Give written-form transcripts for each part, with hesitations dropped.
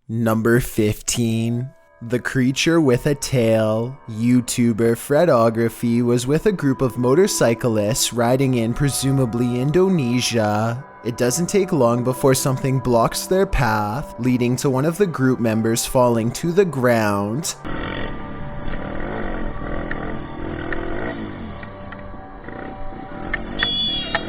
Number 15. The Creature with a Tail. YouTuber FREDOGRAPHY was with a group of motorcyclists riding in presumably Indonesia. It doesn't take long before something blocks their path, leading to one of the group members falling to the ground.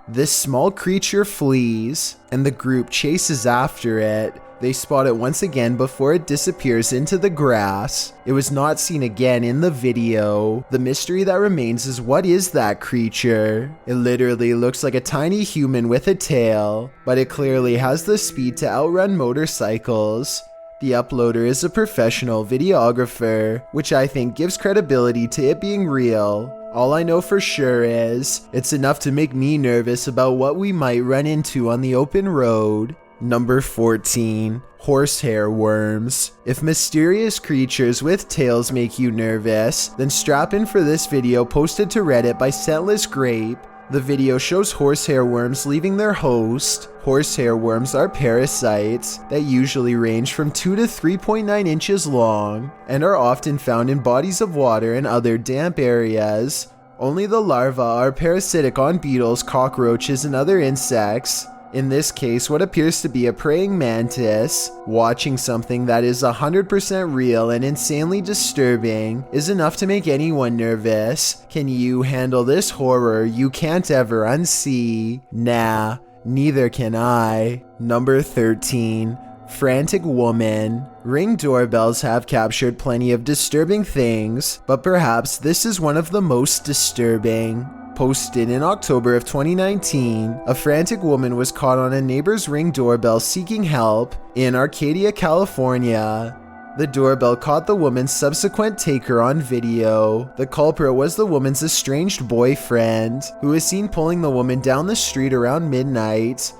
This small creature flees, and the group chases after it. They spot it once again before it disappears into the grass. It was not seen again in the video. The mystery that remains is, what is that creature? It literally looks like a tiny human with a tail, but it clearly has the speed to outrun motorcycles. The uploader is a professional videographer, which I think gives credibility to it being real. All I know for sure is, it's enough to make me nervous about what we might run into on the open road. Number 14. Horsehair worms. If mysterious creatures with tails make you nervous, then strap in for this video posted to Reddit by scentlessgrape. The video shows horsehair worms leaving their host. Horsehair worms are parasites that usually range from 2 to 3.9 inches long and are often found in bodies of water and other damp areas. Only the larvae are parasitic on beetles, cockroaches, and other insects. In this case, what appears to be a praying mantis. Watching something that is 100% real and insanely disturbing is enough to make anyone nervous. Can you handle this horror you can't ever unsee? Nah, neither can I. Number 13. Frantic woman. Ring doorbells have captured plenty of disturbing things, but perhaps this is one of the most disturbing. Posted in October of 2019, a frantic woman was caught on a neighbor's Ring doorbell seeking help in Arcadia, California. The doorbell caught the woman's subsequent taker on video. The culprit was the woman's estranged boyfriend, who was seen pulling the woman down the street around midnight.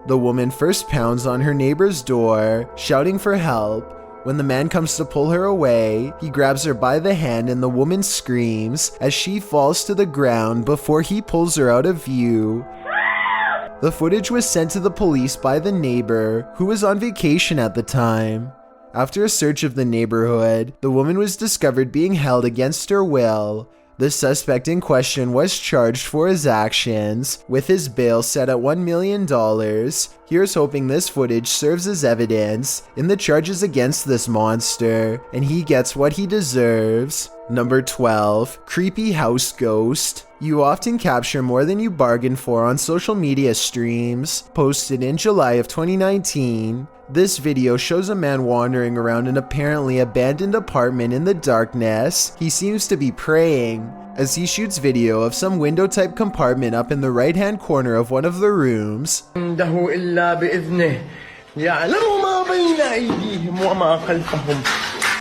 The woman first pounds on her neighbor's door, shouting for help. When the man comes to pull her away, he grabs her by the hand and the woman screams as she falls to the ground before he pulls her out of view. The footage was sent to the police by the neighbor, who was on vacation at the time. After a search of the neighborhood, the woman was discovered being held against her will. The suspect in question was charged for his actions, with his bail set at $1 million. Here's hoping this footage serves as evidence in the charges against this monster, and he gets what he deserves. Number 12. Creepy house ghost. You often capture more than you bargain for on social media streams. Posted in July of 2019. This video shows a man wandering around an apparently abandoned apartment in the darkness. He seems to be praying, as he shoots video of some window-type compartment up in the right-hand corner of one of the rooms.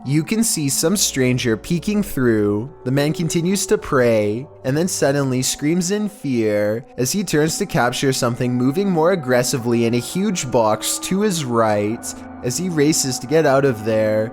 You can see some stranger peeking through. The man continues to pray, and then suddenly screams in fear as he turns to capture something moving more aggressively in a huge box to his right as he races to get out of there.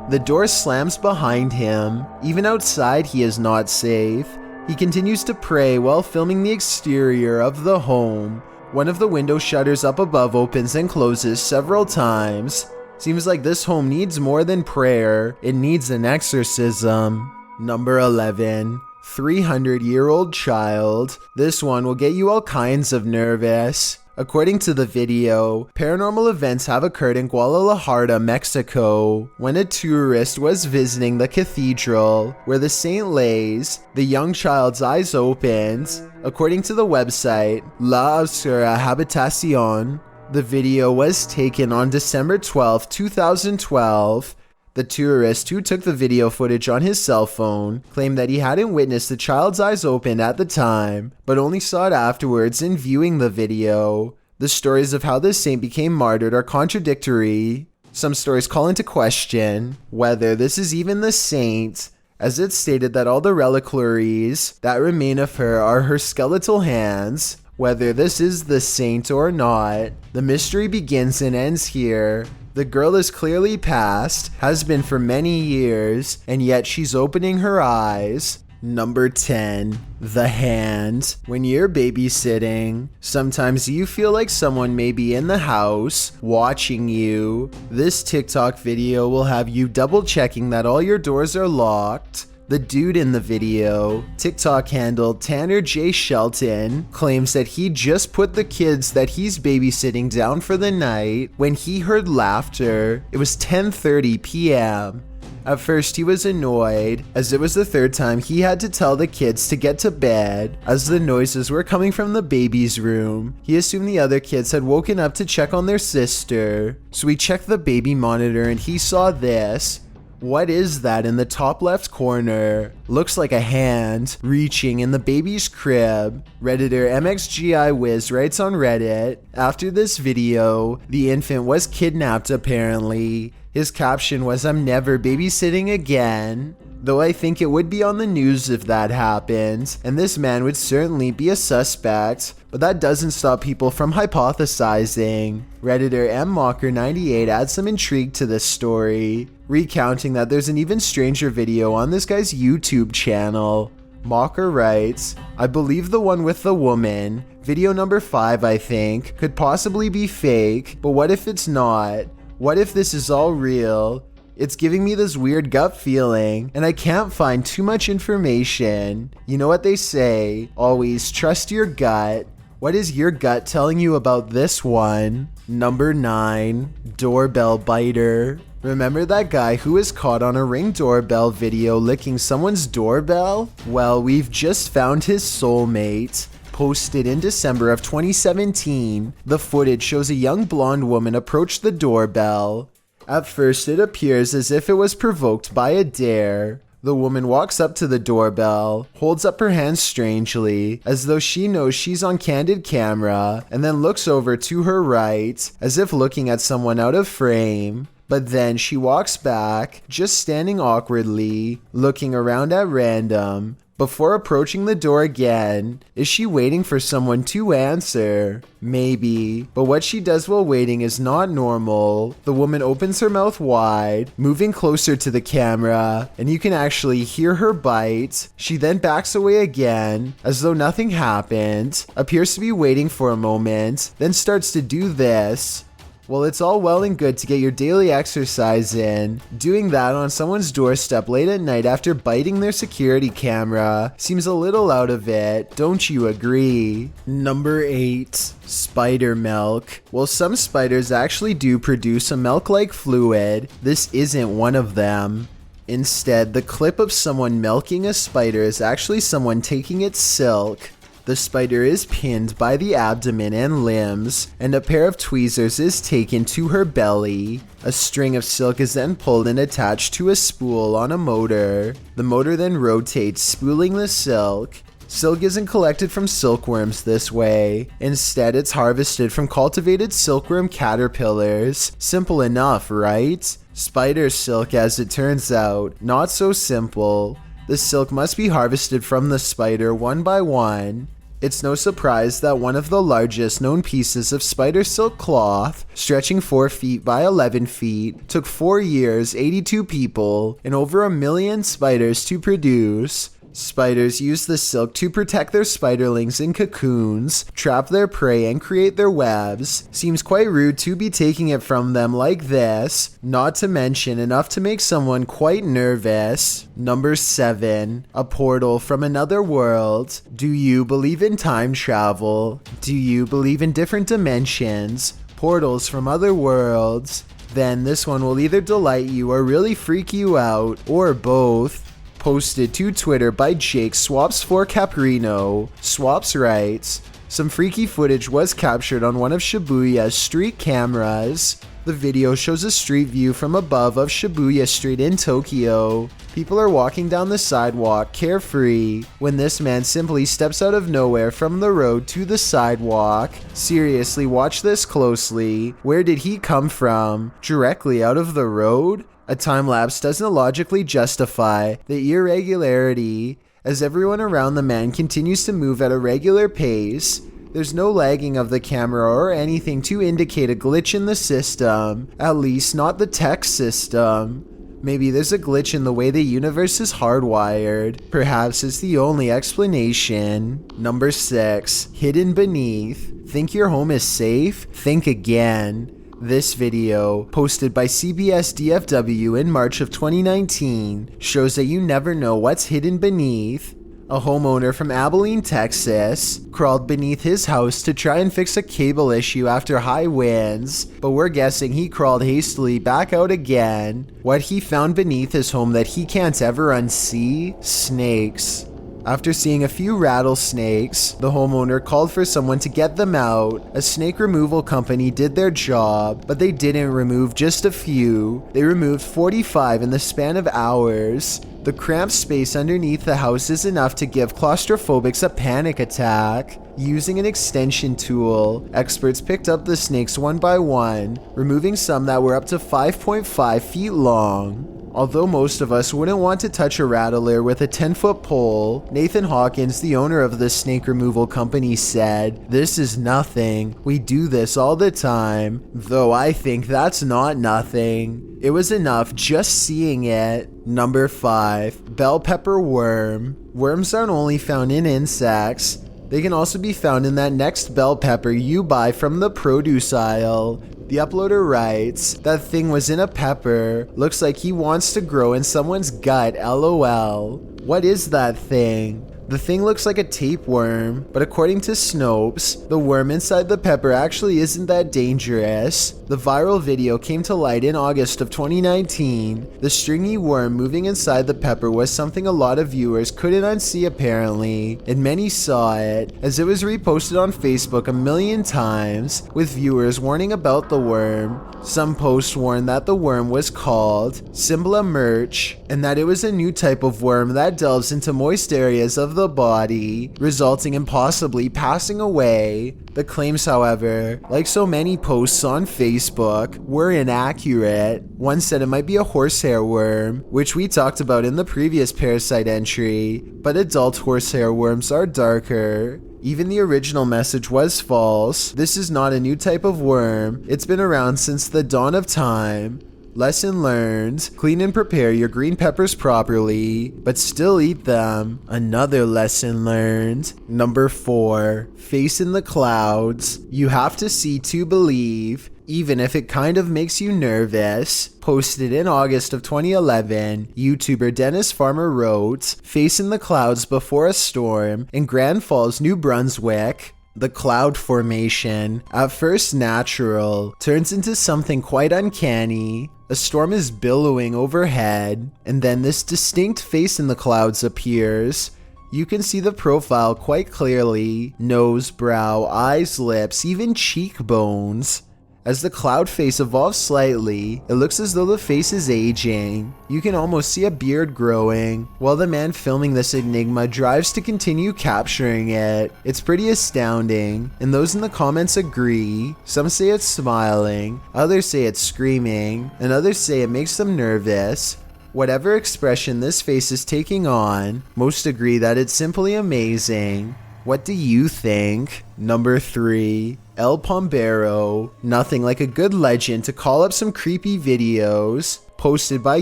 The door slams behind him. Even outside, he is not safe. He continues to pray while filming the exterior of the home. One of the window shutters up above opens and closes several times. Seems like this home needs more than prayer. It needs an exorcism. Number 11. 300-year-old child. This one will get you all kinds of nervous. According to the video, paranormal events have occurred in Guadalajara, Mexico, when a tourist was visiting the cathedral where the saint lays. The young child's eyes opened. According to the website La Oscura Habitación, the video was taken on December 12, 2012. The tourist who took the video footage on his cell phone claimed that he hadn't witnessed the child's eyes open at the time, but only saw it afterwards in viewing the video. The stories of how this saint became martyred are contradictory. Some stories call into question whether this is even the saint, as it's stated that all the reliquaries that remain of her are her skeletal hands. Whether this is the saint or not, the mystery begins and ends here. The girl is clearly past, has been for many years, and yet she's opening her eyes. Number 10. The hand. When you're babysitting, sometimes you feel like someone may be in the house watching you. This TikTok video will have you double checking that all your doors are locked. The dude in the video, TikTok handle tannerjshelton, claims that he just put the kids that he's babysitting down for the night when he heard laughter. It was 10:30 p.m. At first he was annoyed, as it was the third time he had to tell the kids to get to bed, as the noises were coming from the baby's room. He assumed the other kids had woken up to check on their sister, so he checked the baby monitor and he saw this. What is that in the top left corner? Looks like a hand reaching in the baby's crib. Redditor MXGIWiz writes on Reddit, after this video, the infant was kidnapped apparently. His caption was, "I'm never babysitting again." Though I think it would be on the news if that happened, and this man would certainly be a suspect, but that doesn't stop people from hypothesizing. Redditor mmocker98 adds some intrigue to this story, recounting that there's an even stranger video on this guy's YouTube channel. Mocker writes, "I believe the one with the woman, video number 5 I think, could possibly be fake, but what if it's not? What if this is all real? It's giving me this weird gut feeling, and I can't find too much information. You know what they say, always trust your gut. What is your gut telling you about this one?" Number 9. Doorbell biter. Remember that guy who was caught on a Ring doorbell video licking someone's doorbell? Well, we've just found his soulmate. Posted in December of 2017, the footage shows a young blonde woman approach the doorbell. At first, it appears as if it was provoked by a dare. The woman walks up to the doorbell, holds up her hands strangely, as though she knows she's on candid camera, and then looks over to her right, as if looking at someone out of frame. But then she walks back, just standing awkwardly, looking around at random, before approaching the door again. Is she waiting for someone to answer? Maybe, but what she does while waiting is not normal. The woman opens her mouth wide, moving closer to the camera, and you can actually hear her bite. She then backs away again, as though nothing happened, appears to be waiting for a moment, then starts to do this. Well, it's all well and good to get your daily exercise in. Doing that on someone's doorstep late at night after biting their security camera seems a little out of it, don't you agree? Number 8. Spider milk. Well, some spiders actually do produce a milk-like fluid. This isn't one of them. Instead, the clip of someone milking a spider is actually someone taking its silk. The spider is pinned by the abdomen and limbs, and a pair of tweezers is taken to her belly. A string of silk is then pulled and attached to a spool on a motor. The motor then rotates, spooling the silk. Silk isn't collected from silkworms this way. Instead, it's harvested from cultivated silkworm caterpillars. Simple enough, right? Spider silk, as it turns out, not so simple. The silk must be harvested from the spider one by one. It's no surprise that one of the largest known pieces of spider silk cloth, stretching 4 feet by 11 feet, took 4 years, 82 people, and over 1 million spiders to produce. Spiders use the silk to protect their spiderlings in cocoons, trap their prey, and create their webs. Seems quite rude to be taking it from them like this, not to mention enough to make someone quite nervous. Number 7. A portal from another world. Do you believe in time travel? Do you believe in different dimensions? Portals from other worlds? Then this one will either delight you or really freak you out, or both. Posted to Twitter by Jake Swaps for Caprino. Swaps writes, "Some freaky footage was captured on one of Shibuya's street cameras. The video shows a street view from above of Shibuya Street in Tokyo. People are walking down the sidewalk carefree when this man simply steps out of nowhere from the road to the sidewalk. Seriously, watch this closely. Where did he come from? Directly out of the road? A time lapse doesn't logically justify the irregularity, as everyone around the man continues to move at a regular pace. There's no lagging of the camera or anything to indicate a glitch in the system, at least not the tech system. Maybe there's a glitch in the way the universe is hardwired. Perhaps it's the only explanation. Number 6. Hidden beneath. Think your home is safe? Think again. This video, posted by CBSDFW in March of 2019, shows that you never know what's hidden beneath. A homeowner from Abilene, Texas, crawled beneath his house to try and fix a cable issue after high winds, but we're guessing he crawled hastily back out again. What he found beneath his home that he can't ever unsee? Snakes. After seeing a few rattlesnakes, the homeowner called for someone to get them out. A snake removal company did their job, but they didn't remove just a few. They removed 45 in the span of hours. The cramped space underneath the house is enough to give claustrophobics a panic attack. Using an extension tool, experts picked up the snakes one by one, removing some that were up to 5.5 feet long. Although most of us wouldn't want to touch a rattler with a 10-foot pole, Nathan Hawkins, the owner of the snake removal company, said, "This is nothing. We do this all the time." Though I think that's not nothing. It was enough just seeing it. Number 5. Bell pepper worm. Worms aren't only found in insects. They can also be found in that next bell pepper you buy from the produce aisle. The uploader writes, "That thing was in a pepper. Looks like he wants to grow in someone's gut, lol." What is that thing? The thing looks like a tapeworm, but according to Snopes, the worm inside the pepper actually isn't that dangerous. The viral video came to light in August of 2019. The stringy worm moving inside the pepper was something a lot of viewers couldn't unsee apparently, and many saw it, as it was reposted on Facebook a million times, with viewers warning about the worm. Some posts warned that the worm was called Symbla Merch, and that it was a new type of worm that delves into moist areas of the body, resulting in possibly passing away. The claims, however, like so many posts on Facebook, were inaccurate. One said it might be a horsehair worm, which we talked about in the previous parasite entry, but adult horsehair worms are darker. Even the original message was false. This is not a new type of worm. It's been around since the dawn of time. Lesson learned: clean and prepare your green peppers properly, but still eat them. Another lesson learned. Number 4. Face in the clouds. You have to see to believe, even if it kind of makes you nervous. Posted in August of 2011, YouTuber denisfarmer wrote, "Face in the clouds before a storm in Grand Falls, New Brunswick." The cloud formation, at first natural, turns into something quite uncanny. A storm is billowing overhead, and then this distinct face in the clouds appears. You can see the profile quite clearly: nose, brow, eyes, lips, even cheekbones. As the cloud face evolves slightly, it looks as though the face is aging. You can almost see a beard growing, while the man filming this enigma drives to continue capturing it. It's pretty astounding, and those in the comments agree. Some say it's smiling, others say it's screaming, and others say it makes them nervous. Whatever expression this face is taking on, most agree that it's simply amazing. What do you think? Number 3. El Pombero. Nothing like a good legend to call up some creepy videos. Posted by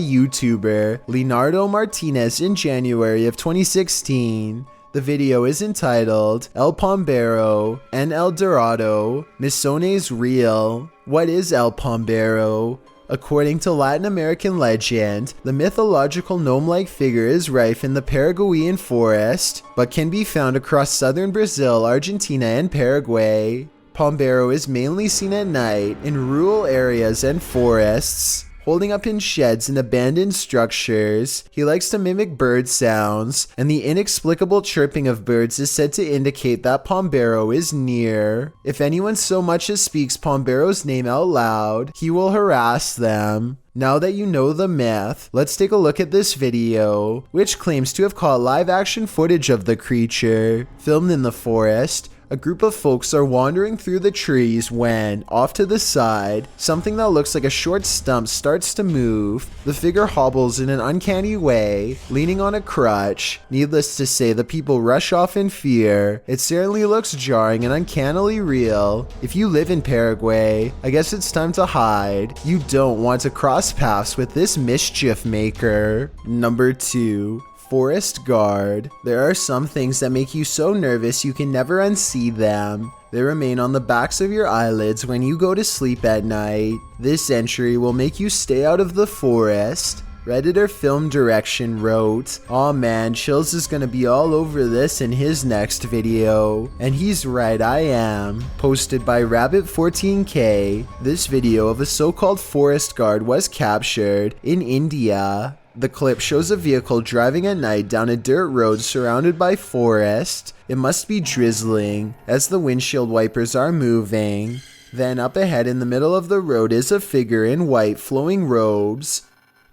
YouTuber Leandro Martinez in January of 2016. The video is entitled El Pombero and El Dorado, Misones Real. What is El Pombero? According to Latin American legend, the mythological gnome-like figure is rife in the Paraguayan forest, but can be found across southern Brazil, Argentina, and Paraguay. Pombero is mainly seen at night in rural areas and forests. Holding up in sheds and abandoned structures, he likes to mimic bird sounds, and the inexplicable chirping of birds is said to indicate that Pombero is near. If anyone so much as speaks Pombero's name out loud, he will harass them. Now that you know the myth, let's take a look at this video, which claims to have caught live action footage of the creature, filmed in the forest, A group of folks are wandering through the trees when, off to the side, something that looks like a short stump starts to move. The figure hobbles in an uncanny way, leaning on a crutch. Needless to say, the people rush off in fear. It certainly looks jarring and uncannily real. If you live in Paraguay, I guess it's time to hide. You don't want to cross paths with this mischief maker. Number 2. Forest guard. There are some things that make you so nervous you can never unsee them. They remain on the backs of your eyelids when you go to sleep at night. This entry will make you stay out of the forest. Redditor Film Direction wrote, "Aw man, Chills is gonna be all over this in his next video." And he's right, I am. Posted by Rabbit14K, this video of a so-called forest guard was captured in India. The clip shows a vehicle driving at night down a dirt road surrounded by forest. It must be drizzling, as the windshield wipers are moving. Then up ahead in the middle of the road is a figure in white flowing robes.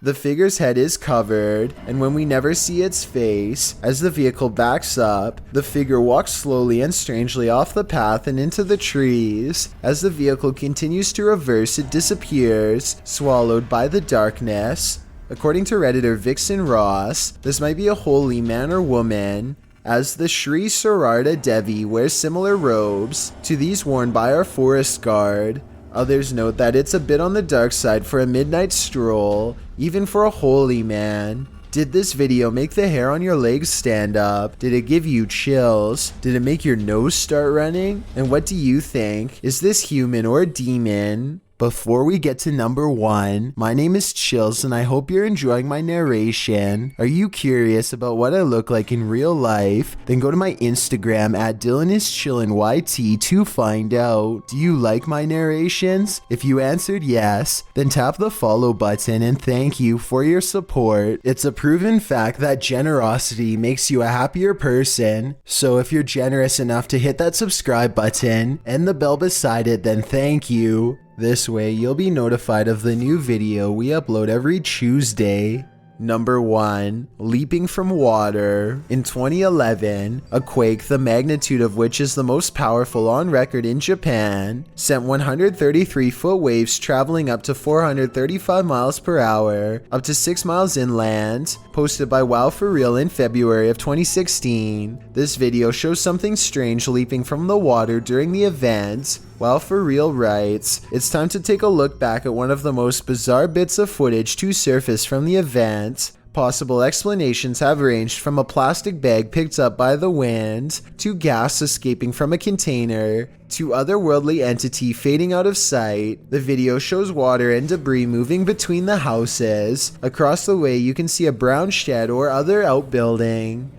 The figure's head is covered, and when we never see its face, as the vehicle backs up, the figure walks slowly and strangely off the path and into the trees. As the vehicle continues to reverse, it disappears, swallowed by the darkness. According to Redditor Vixen Ross, this might be a holy man or woman, as the Sri Sararda Devi wears similar robes to these worn by our forest guard. Others note that it's a bit on the dark side for a midnight stroll, even for a holy man. Did this video make the hair on your legs stand up? Did it give you chills? Did it make your nose start running? And what do you think? Is this human or a demon? Before we get to number 1, my name is Chills and I hope you're enjoying my narration. Are you curious about what I look like in real life? Then go to my Instagram at DylanIsChillinYT to find out. Do you like my narrations? If you answered yes, then tap the follow button and thank you for your support. It's a proven fact that generosity makes you a happier person. So if you're generous enough to hit that subscribe button and the bell beside it, then thank you. This way, you'll be notified of the new video we upload every Tuesday. Number 1. Leaping from water. In 2011, a quake, the magnitude of which is the most powerful on record in Japan, sent 133-foot waves traveling up to 435 miles per hour, up to 6 miles inland. Posted by wowforreeel in February of 2016. This video shows something strange leaping from the water during the event. wowforreeel writes, "It's time to take a look back at one of the most bizarre bits of footage to surface from the event. Possible explanations have ranged from a plastic bag picked up by the wind, to gas escaping from a container, to otherworldly entity fading out of sight. The video shows water and debris moving between the houses. Across the way you can see a brown shed or other outbuilding.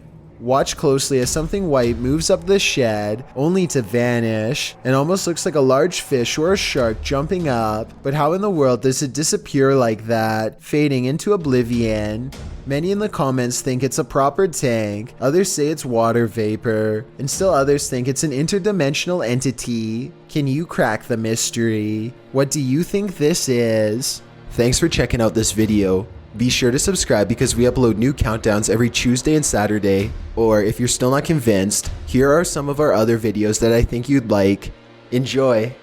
Watch closely as something white moves up the shed, only to vanish. It almost looks like a large fish or a shark jumping up, but how in the world does it disappear like that, fading into oblivion? Many in the comments think it's a proper tank, others say it's water vapor, and still others think it's an interdimensional entity. Can you crack the mystery? What do you think this is?" Thanks for checking out this video. Be sure to subscribe because we upload new countdowns every Tuesday and Saturday. Or if you're still not convinced, here are some of our other videos that I think you'd like. Enjoy!